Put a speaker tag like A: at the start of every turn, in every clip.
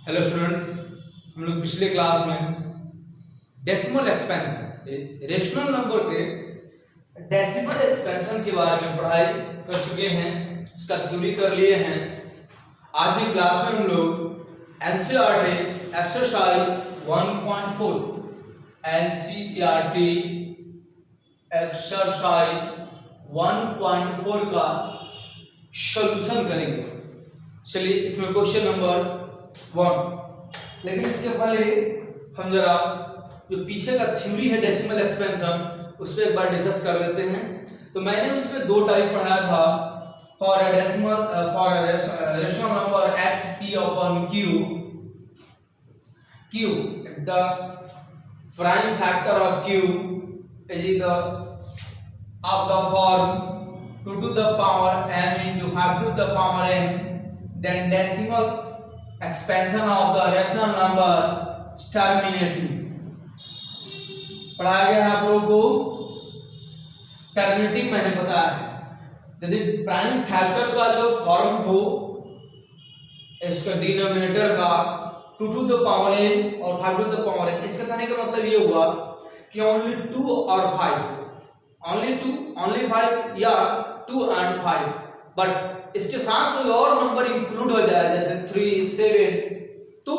A: Hello students, हम लोग पिछले क्लास में डेसिमल एक्सपेंशन रेशनल नंबर के डेसिमल एक्सपेंशन के बारे में पढ़ाई कर चुके हैं, इसका थ्योरी कर लिए हैं। आज की क्लास में हम लोग एनसीईआरटी एक्सरसाइज 1.4 एनसीईआरटी एक्सरसाइज 1.4 का सॉल्यूशन करेंगे। चलिए इसमें क्वेश्चन नंबर 1, लेकिन इसके पहले हम जरा जो पीछे का थ्योरी है डेसिमल एक्सपेंशन उस पर एक बार डिस्कस कर लेते हैं। तो मैंने उसमें दो टाइप पढ़ाया था, for rational number x p upon q, q the prime factor of q is of the form 2 to the power m into 5 to the power n, then decimal expansion of the rational number terminating। पढ़ाया गया है आप लोगों को terminating, मैंने बताया है यदि प्राइम फैक्टर का जो फॉर्म हो इसका डिनोमिनेटर का 2 to the power n और 5 to the power n, इसका कहने का मतलब ये हुआ कि ओनली 2 और 5, ओनली 2 ओनली 5 या 2 and 5, बट इसके साथ कोई और नंबर इंक्लूड हो जाए जैसे 3 7, तो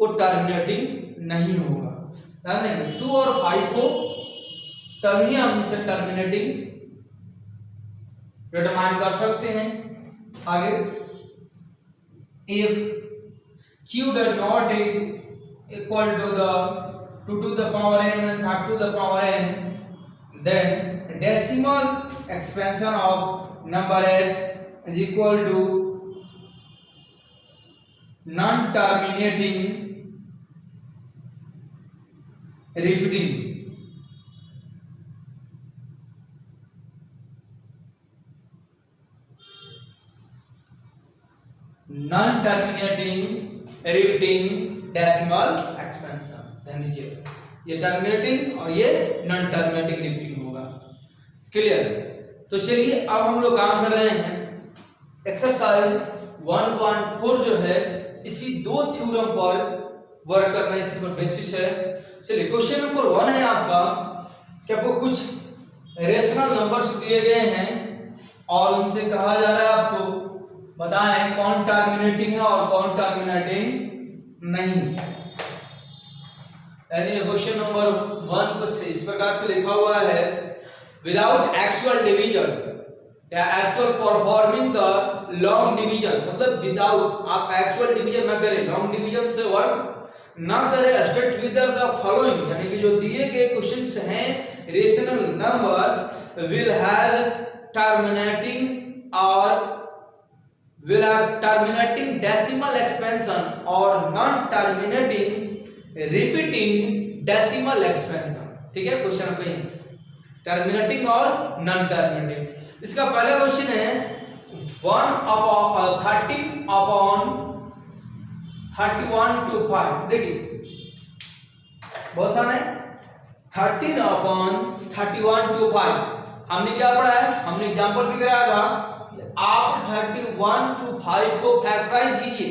A: वो टर्मिनेटिंग नहीं होगा। ध्यान देंगे 2 और 5 को तभी हम इसे टर्मिनेटिंग डिटरमाइन कर सकते हैं। आगे if q does not equal to the 2 to the power n and 5 to the power n, then decimal expansion of number x is equal to non-terminating repeating। non-terminating repeating decimal expansion। ध्यान दीजिए ये terminating और ये non terminating repeating होगा। Clear? तो चलिए अब हम लोग काम कर रहे हैं एक्सरसाइज 1.4 जो है इसी दो थ्योरम पर वर्क करना, इसी पर बेसिस है। चलिए क्वेश्चन नंबर 1 है आपका कि आपको कुछ रेशनल नंबर्स दिए गए हैं और उनसे कहा जा रहा है आपको बताएं कौन टर्मिनेटिंग है और कौन टर्मिनेटिंग नहीं। यानी क्वेश्चन नंबर 1 कुछ इस प्रकार से लिखा हुआ है, विदाउट एक्चुअल डिवीजन या actual performing the long division, मतलब विदाउट आप एक्चुअल डिवीजन ना करें, लॉन्ग डिवीजन से वर्क ना करें, स्टेट विद द फॉलोइंग, यानी कि जो दिए गए क्वेश्चंस हैं rational numbers will have terminating और will have terminating decimal expansion or non terminating repeating decimal expansion। ठीक है, क्वेश्चन पे टर्मिनेटिंग और नॉन टर्मिनेटिंग। इसका पहला क्वेश्चन है 13 upon 31 to 5। देखिए बहुत आसान है, 13 upon 31 to 5। हमने क्या पढ़ा है, हमने एग्जांपल भी कराया था, आप 31 to 5 को फैक्टराइज कीजिए।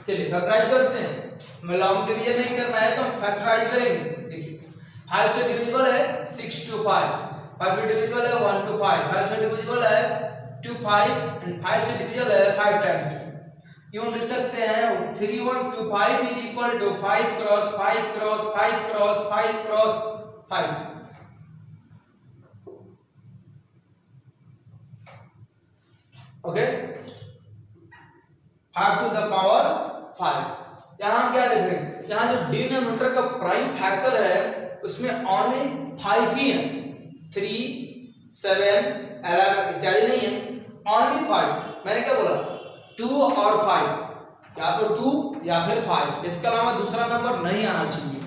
A: चलिए फैक्टराइज करते हैं, हमें लॉन्ग डिवीजन नहीं करना है तो हम फैक्टराइज करेंगे। देखिए 5 से डिविजिबल है 6 to 5, 5 से डिविजिबल है 1 to 5, 5 से डिविजिबल है 2 5 एंड 5 से डिविजिबल है 5 टाइम्स। यूं लिख सकते हैं 31 to 5 is equal to 5 cross 5 cross 5 cross 5 cross 5। Okay, 5 to the power 5। यहां क्या देख रहे हैं, यहां जो डिनोमिनेटर का प्राइम फैक्टर है उसमें ओनली 5 ही है, 3 7 11 इत्यादि नहीं है, ओनली 5। मैंने क्या बोला 2 और 5, या तो 2 या फिर 5, इसके अलावा दूसरा नंबर नहीं आना चाहिए।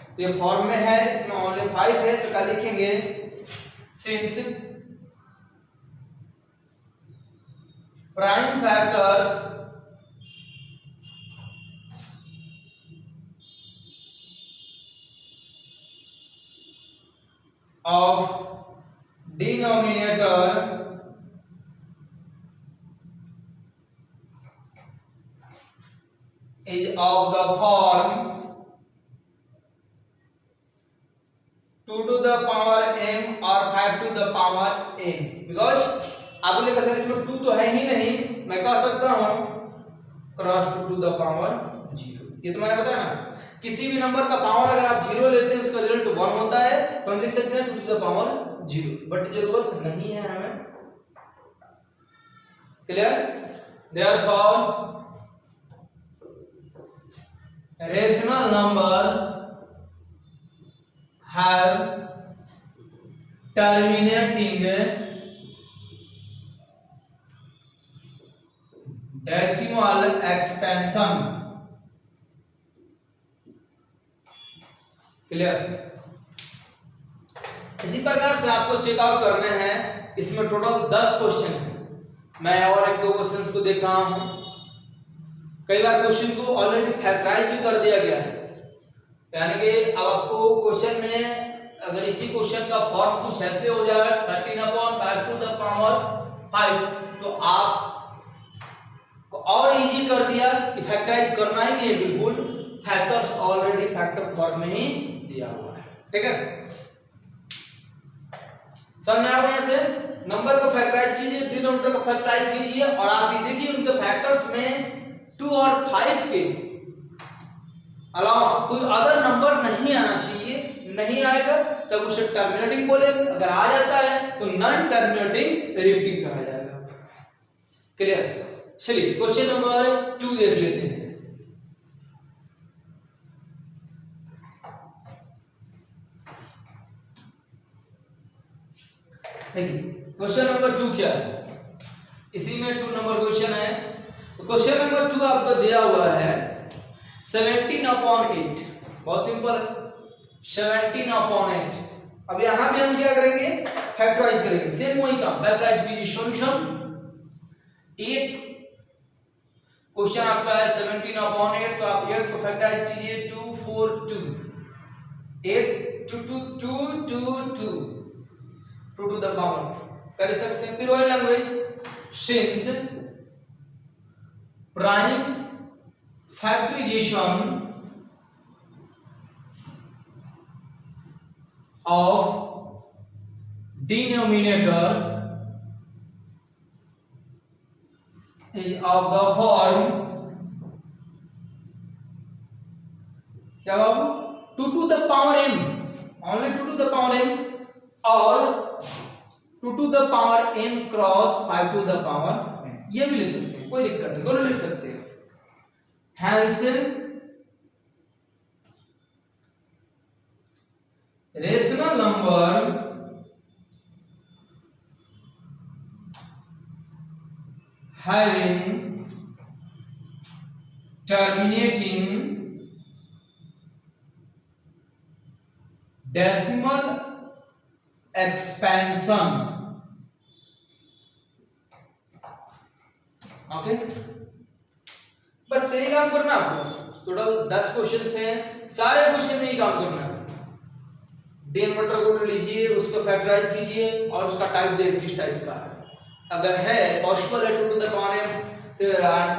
A: तो ये फॉर्म में है, इसमें ओनली 5 है, तो क्या लिखेंगे, since prime factors of denominator is of the form 2 to the power m or 5 to the power n, because आप बोलेगा सर इसमें 2 तो है ही नहीं, मैं कह सकता हूं क्रॉस 2 to the power 0। ये तो मैंने बताया ना, किसी भी नंबर का पावर अगर आप 0 लेते हैं उसका रिजल्ट 1 होता है, तो हम लिख सकते हैं 2 to the power 0, बट जरूरत नहीं है हमें। Clear? Therefore rational number have terminating decimal expansion। Clear? इसी प्रकार से आपको चेकआउट करने हैं, इसमें टोटल 10 क्वेश्चन है, मैं और एक दो क्वेश्चंस को देख रहा हूं। कई बार क्वेश्चन को ऑलरेडी फैक्टराइज भी कर दिया गया है, यानी कि अब आपको क्वेश्चन में अगर इसी क्वेश्चन का फॉर्म कुछ ऐसे हो जाए 13/5 to the power 5, तो आप और इजी कर दिया कि फैक्टराइज करना ही नहीं है, बिल्कुल फैक्टर्स ऑलरेडी फैक्टर फॉर्म में ही दिया हुआ है। ठीक है, समझ में आ रहा है? से नंबर को फैक्टराइज कीजिए, डिनोमिनेटर को फैक्टराइज कीजिए, और आप ये देखिए उनके फैक्टर्स में 2 और 5 के अलावा कोई अदर नंबर नहीं आना चाहिए। नहीं आएगा तब उसे टर्मिनेटिंग बोलेंगे, अगर आ जाता है तो नॉन टर्मिनेटिंग रिपीटिंग कहा जाएगा। क्लियर? चलिए क्वेश्चन नंबर 2 देख लेते हैं। देखिए क्वेश्चन नंबर 2 क्या है, इसी में 2 नंबर क्वेश्चन है। क्वेश्चन नंबर 2 आपको दिया हुआ है 17/8, बहुत सिंपल है, 17/8। अब यहां भी हम क्या करेंगे, फैक्टराइज करेंगे, सेम वही काम, फैक्टराइज कीजिए। सॉल्यूशन 8 क्वेश्चन आपका है 17/8, तो आप 8 को फैक्टराइज कीजिए, 2 4 2 8 2 2 2 2 2 2 to the power कर सकते हैं। फिर वही language, since prime factorisation of denominator is of the form क्या बाबू 2 to the power m, only 2 to the power m, और 2 to the power n cross 5 to the power n, ये भी लिख सकते हैं, कोई दिक्कत नहीं, दोनों लिख सकते हैं। Hence rational number having terminating decimal expansion। Okay, बस यही काम करना आपको। टोटल 10 क्वेश्चन हैं, सारे क्वेश्चन में ही काम करना है। डिनोमिनेटर को लीजिए, उसको फैक्टराइज कीजिए और उसका टाइप देखिए किस टाइप का है। अगर है पॉसिबल है 2 to the power n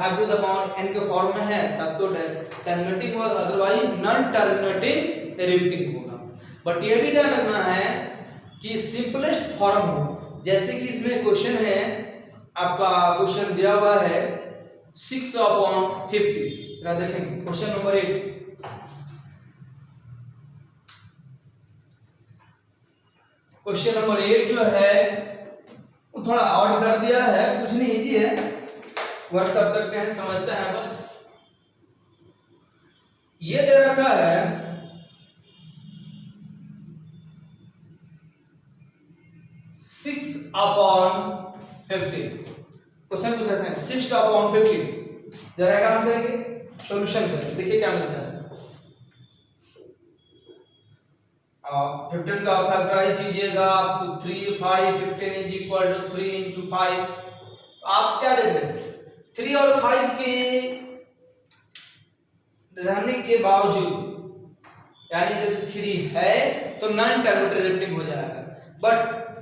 A: 5 to the power n के फॉर्म में है तब तो टर्मिनेटिंग होगा, अदरवाइज नॉन टर्मिनेटिंग रिपीटिंग होगा। बट ये भी ध्यान रखना है कि सिंपलेस्ट फॉर्म हो, जैसे कि इसमें क्वेश्चन है आपका, क्वेश्चन दिया हुआ है 6/50। जरा देखेंगे क्वेश्चन नंबर 8। क्वेश्चन नंबर 8 जो है वो थोड़ा और कर दिया है, कुछ नहीं, इजी है, वर्क कर सकते हैं, समझते हैं बस। ये दे रखा है 6/50। क्वेश्चन कुछ ऐसा है 6/50। जरा काम करेंगे, सॉल्यूशन करें, देखिए क्या मिलता है। 15 का फैक्टराइज कीजिएगा, आपको 3 5 15 इज इक्वल टू 3 into 5। आप क्या देख रहे हैं, 3 और 5 के रहने के बावजूद, यानी यदि 3 है तो नॉन टर्मिनेटिंग रिपीटिंग हो जाएगा। बट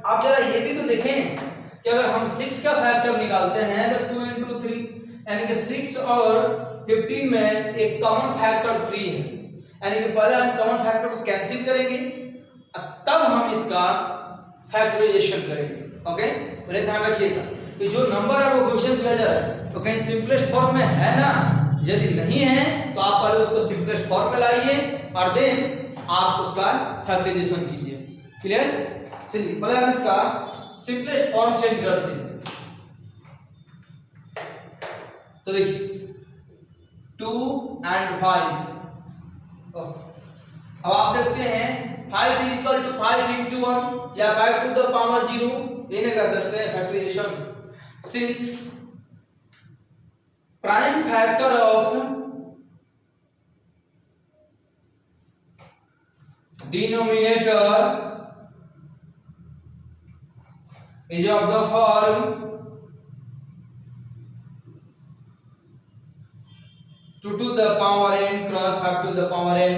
A: आप जरा ये भी तो देखें कि अगर हम 6 का फैक्टर निकालते हैं तो 2 into 3, यानी कि 6 और 15 में एक कॉमन फैक्टर 3 है, यानी कि पहले हम कॉमन फैक्टर को कैंसिल करेंगे तब हम इसका फैक्टराइजेशन करेंगे। ओके, पहले ध्यान रखिएगा कि जो नंबर आपको क्वेश्चन दिया जा रहा है तो कहीं सिंपलेस्ट फॉर्म में है ना, यदि नहीं है तो आप पहले उसको सिंपलेस्ट फॉर्म में लाइए और देन आप उसका फैक्टराइजेशन कीजिए। क्लियर? चलिए पहले हम इसका सिंपलेस्ट फॉर्म चेंज करते हैं। तो देखिए 2 and 5, अब आप देखते हैं 5 is equal to 5 into 1 या 5 to the power 0, ये नहीं कर सकते हैं factorisation. Since prime factor of denominator is of the form 2 to the power n cross 5 to the power n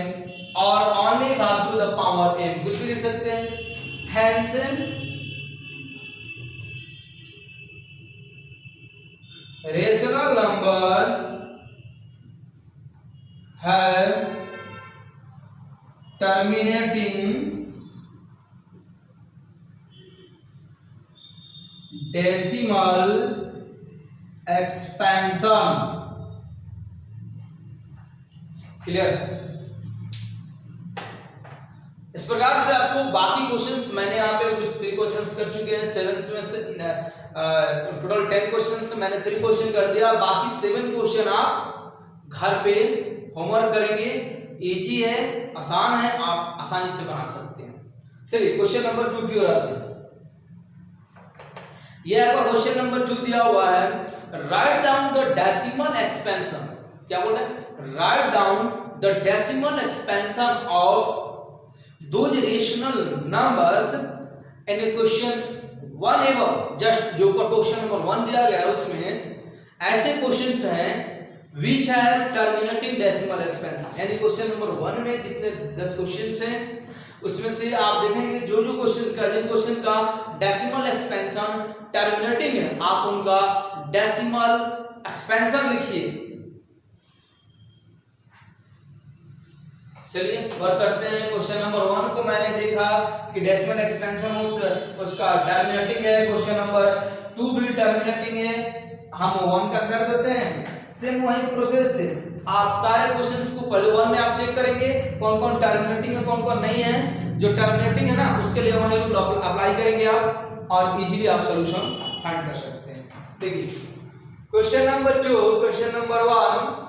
A: और only 5 to the power n, कुछ भी लिख सकते हैं। Hence rational number have terminating decimal expansion। Clear? इस प्रकार से आपको बाकी क्वेश्चंस मैंने यहाँ पे कुछ 3 क्वेश्चंस कर चुके हैं, 7 में से टोटल 10 क्वेश्चंस मैंने 3 क्वेश्चन कर दिया, बाकी 7 क्वेश्चन आप घर पे होमवर्क करेंगे। इजी है, आसान है, आप आसानी से बना सकते हैं। चलिए क्वेश्चन नंबर 2 की ओर आते हैं। ये आपका क्वेश्चन नंबर 2 दिया हुआ है, write down the decimal expansion. क्या बोल रहे हैं? Write down the decimal expansion of those rational numbers in question 1 एवं जस्ट जो ऊपर क्वेश्चन नंबर 1 दिया गया है उसमें ऐसे क्वेश्चंस हैं which have terminating decimal expansion, यानी क्वेश्चन नंबर 1 में जितने 10 क्वेश्चंस हैं उसमें से आप देखेंगे जो जो क्वेश्चन का जिन क्वेश्चन का डेसिमल एक्सपेंशन टर्मिनेटिंग है आप उनका डेसिमल एक्सपेंशन लिखिए। चलिए वर्क करते हैं। क्वेश्चन नंबर 1 को मैंने देखा कि डेसिमल एक्सपेंशन उसका टर्मिनेटिंग है, क्वेश्चन नंबर 2 भी टर्मिनेटिंग है, हम 1 का कर देते हैं। सेम वही प्रोसेस से आप सारे क्वेश्चंस को पहले 1 में आप चेक करेंगे कौन कौन टर्मिनेटिंग है कौन कौन नहीं है। जो टर्मिनेटिंग है ना उसके लिए वही रूल अप्लाई करेंगे आप और इजीली आप सॉल्यूशन फाइंड कर सकते हैं। देखिए क्वेश्चन नंबर 2, क्वेश्चन नंबर 1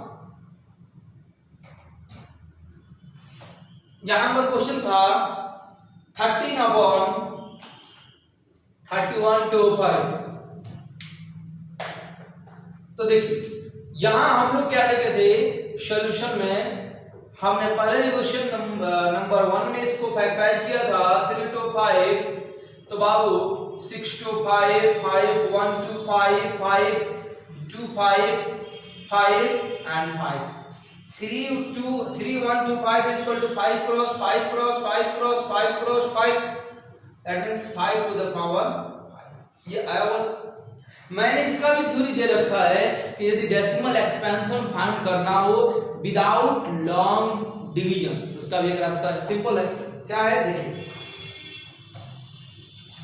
A: यहां पर क्वेश्चन था 13/31/5। तो देखिए यहां हम लोग क्या लिखे थे सॉल्यूशन में, हमने पहले क्वेश्चन नंबर 1 में इसको फैक्टराइज किया था 3 to 5, तो बाबू 6 to 5 5 1 to 5 5 2 5 5 and 5 3 1 to 5 is equal to 5 cross 5 cross 5 cross 5 cross 5, that means 5 to the power 5। ये आया हुआ। मैंने इसका भी थ्योरी दे रखा है कि यदि डेसिमल एक्सपेंशन फाइंड करना हो विदाउट लॉन्ग डिवीजन, उसका भी एक रास्ता है, सिंपल है। क्या है देखिए,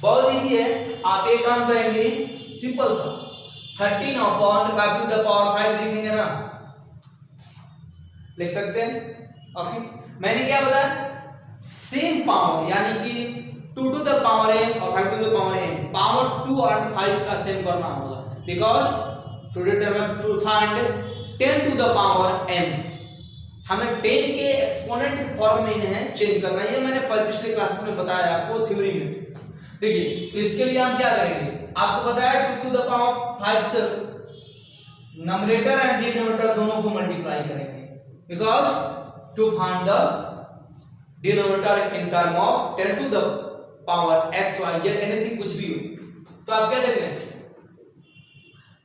A: बहुत इजी है। आप एक काम करेंगे सिंपल सा 13/5 to the power 5 लिखेंगे ना, लिख सकते हैं। ओके, मैंने क्या बताया सेम पावर यानी कि 2 to the power n और 5 to the power n, power 2 और 5 का सेम करना होगा because to find 10 to the power n हमें 10 के एक्सपोनेंट फॉर्म में इन्हें चेंज करना है। ये मैंने पिछले क्लासेस में बताया आपको थ्योरी में। देखिए तो इसके लिए हम क्या करेंगे, आपको बताया 2 to the power 5 से नंबरेटर एंड डिनोमिनेटर दोनों को मल्टीप्लाई करेंगे because to find the denominator in term of 10 to the power x y z anything कुछ भी हो। तो आप क्या देखते हैं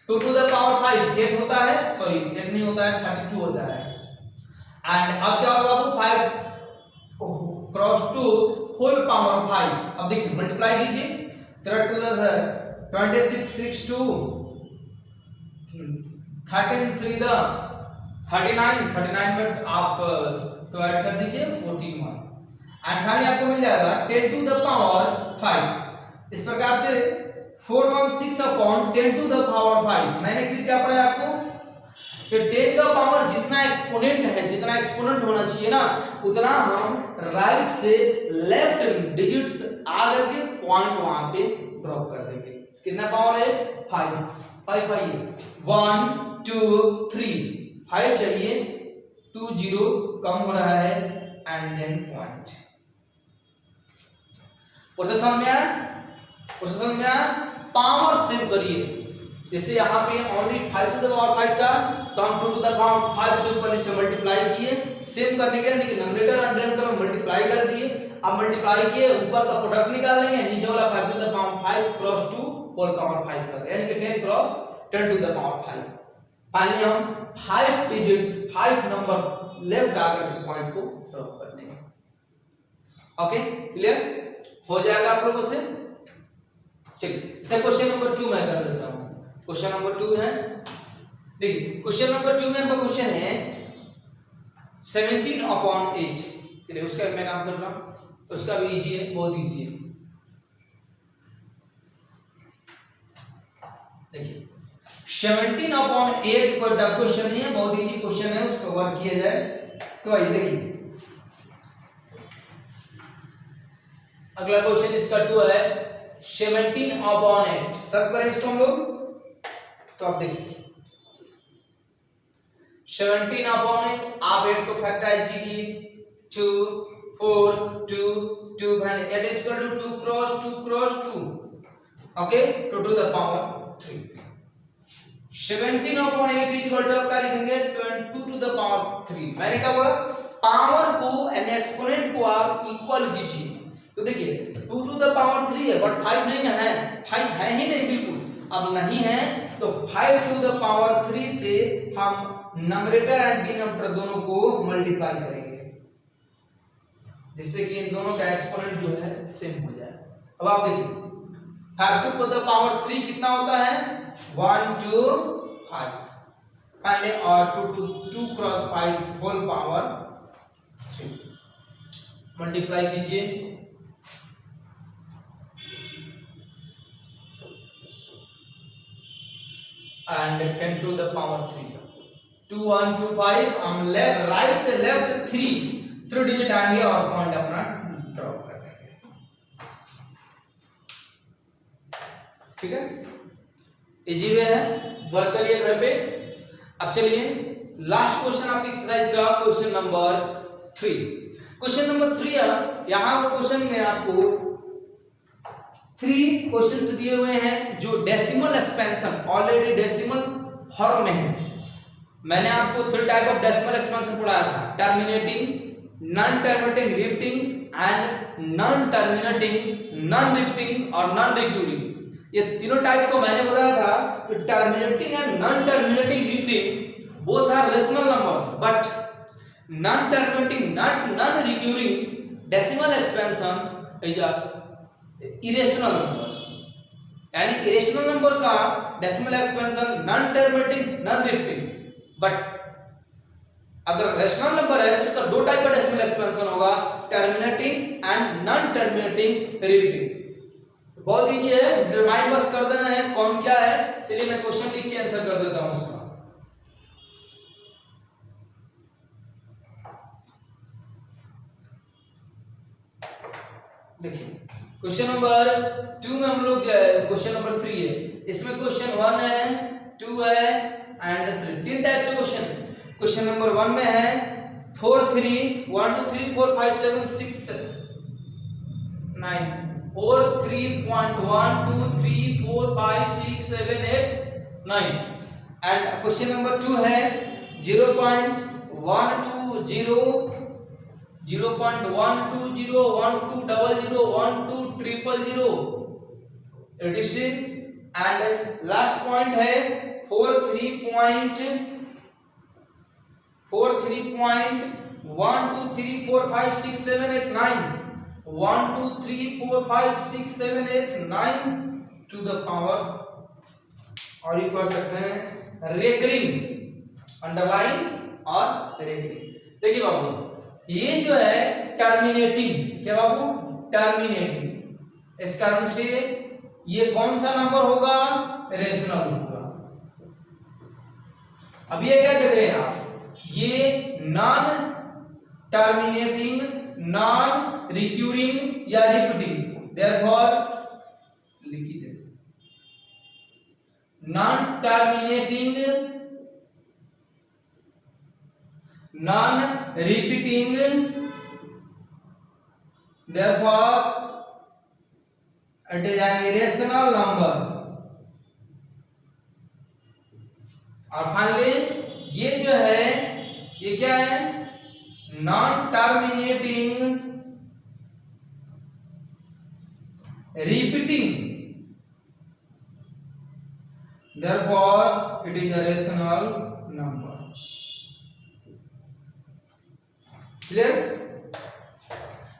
A: 2 to the power 5 8 होता है, सॉरी 8 नहीं होता है 32 होता है। एंड अब क्या होगा आपको 5 क्रॉस 2 होल पावर 5। अब देखिए मल्टीप्लाई कीजिए 3 to the 26 6 2 13 3 the 39 में आप तो ऐड कर दीजिए 14 1 एंड फाइनली आपको मिल जाएगा 10 टू द पावर 5। इस प्रकार से 416 अपॉन 10 टू द पावर 5 मैंने क्या पढ़ा है आपको कि 10 का पावर जितना एक्सपोनेंट है, जितना एक्सपोनेंट होना चाहिए ना, उतना हम राइट से लेफ्ट डिजिट्स आकर के पॉइंट वहां पे ड्रॉप कर देंगे। कितना पावर है 5 पाइए 1 2 3 5 चाहिए 2 0 कम हो रहा है एंड देन पॉइंट। प्रोसेस में पावर सेव करिए। जैसे यहाँ पे ओनली 5 टू द पावर 5 था तो हम 2 टू द पावर 5 से ऊपर नीचे मल्टीप्लाई किए। सेव करने के लिए न्यूमरेटर और डिनोमिनेटर में मल्टीप्लाई कर दिए। अब मल्टीप्लाई किए ऊपर का प्रोडक्ट निकाल लेंगे, नीचे वाला 5 to the power 5 cross 2 whole power 5 कर, यानी कि 10 cross 10 to the power 5। Finally हम 5 डिजिट्स 5 नंबर लेफ्ट आकर के पॉइंट को ड्रॉप कर देंगे। ओके क्लियर हो जाएगा आप लोगों से। चलिए इसे क्वेश्चन नंबर 2 मैं कर देता हूं। क्वेश्चन नंबर 2 है, देखिए क्वेश्चन नंबर 2 में आपका क्वेश्चन है 17 अपॉन 8। चलिए उसका मैं काम कर रहा हूं, उसका भी इजी है, बहुत इजी है। देखिए 17 अपॉन 8 कोई टफ क्वेश्चन नहीं है, बहुत इजी क्वेश्चन है, उसको वर्क किया जाए। तो आइए देखिए अगला क्वेश्चन इसका 2 है 17 अपॉन 8। सब करें इसको हम लोग, तो आप देखिए 17 अपॉन 8 आप 8 को फैक्टराइज कीजिए 2 4 2 2 भाई 8 is equal to 2 cross 2 okay 2 to the power 3। 17 upon 8 is equal to क्या लिखेंगे 22 टू द पावर 3। मैंने कहा बोला पावर को यानी एक्सपोनेंट को आप इक्वल कीजिए। तो देखिए 2 टू द पावर 3 है बट 5 नहीं है, 5 है ही नहीं बिल्कुल, अब नहीं है तो 5 टू द पावर 3 से हम नंबरेटर एंड डिनोमिनेटर दोनों को मल्टीप्लाई करेंगे जिससे कि इन दोनों का एक्सपोनेंट जो है सेम हो जाए। अब आप देखिए 5 टू द पावर 3 कितना होता है 1 2 5 पहले और 2 क्रॉस 5 होल पावर 3 मल्टीप्लाई कीजिए and 10 to the power 3 2 1 2 5 हम लेफ्ट राइट से लेफ्ट 3 डिजिट आएंगे और पॉइंट अपना ड्रॉप कर देंगे। ठीक है इजी वे है, वर्क करिए घर पे। अब चलिए लास्ट क्वेश्चन आपकी एक्सरसाइज का क्वेश्चन नंबर 3। क्वेश्चन नंबर 3 है, यहां पर क्वेश्चन में आपको 3 क्वेश्चंस दिए हुए हैं जो decimal expansion already decimal form में है। मैंने आपको 3 टाइप ऑफ डेसिमल एक्सपेंशन पढ़ाया था, terminating, non terminating repeating and non terminating non repeating और नॉन रिक्यूरिंग। ये तीनों टाइप को मैंने बताया था कि terminating and non terminating repeating both are rational number but non terminating not non recurring decimal expansion is a irrational number, यानी irrational number का decimal expansion non terminating non repeating. But अगर rational number है तो उसका 2 type का decimal expansion होगा, terminating and non terminating repeating. बहुत easy है, डिटरमाइन बस कर देना है कौन क्या है। चलिए मैं क्वेश्चन लिख के आंसर कर देता हूं उसका। देखिए क्वेश्चन नंबर 2 में हम लोग क्वेश्चन नंबर 3 है, इसमें क्वेश्चन 1 है 2 है एंड 3 तीन टाइप से क्वेश्चन है। क्वेश्चन नंबर 1 में है 4 3 1 2 3 4 5 7 6 9 4 3.1 2 3 4 5 6 7 8 9 एंड क्वेश्चन नंबर 2 है 0.120 0.120 1200 1200 86 एंड लास्ट पॉइंट है 4.1 2 3 4 5 6 7 8 9 1 2 3 4 5 6 7 8 9 टू द पावर, और ये कर सकते हैं रेकरिंग अंडरलाइन और रेपिटिंग। देखिए बाबू ये जो है टर्मिनेटिंग, क्या बाबू, टर्मिनेटिंग, इस कारण से ये कौन सा नंबर होगा, रेशनल होगा। अब ये क्या देख रहे हैं आप, ये नॉन टर्मिनेटिंग, नॉन रिक्यूरिंग या रिपीटिंग, देयरफॉर लिखी देते non terminating, non repeating, therefore it is an irrational number. और फाइनली ये जो है ये क्या है, non terminating, repeating, therefore it is a rational number। Clear,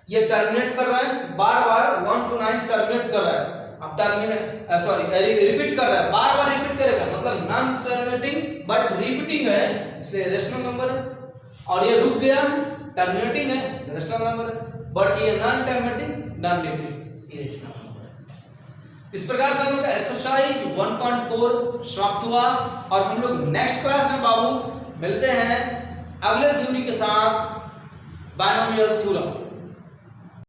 A: ये टर्मिनेट कर रहा है बार बार 1 to 9 टर्मिनेट कर रहा है, अब टर्मिनेट रिपीट कर रहा है, बार बार रिपीट करेगा, मतलब नॉन टर्मिनेटिंग बट रिपीटिंग है, इसलिए रेशनल नंबर है। और ये रुक गया, टर्मिनेटिंग है, रेशनल नंबर है, बट ये non terminating, non repeating, irrational number है। इस प्रकार से हम लोग का एक्सरसाइज 1.4 समाप्त हुआ और हम लोग नेक्स्ट क्लास में बाबू मिलते हैं अगले थ्योरी के साथ, बायनोमियल थ्योरम।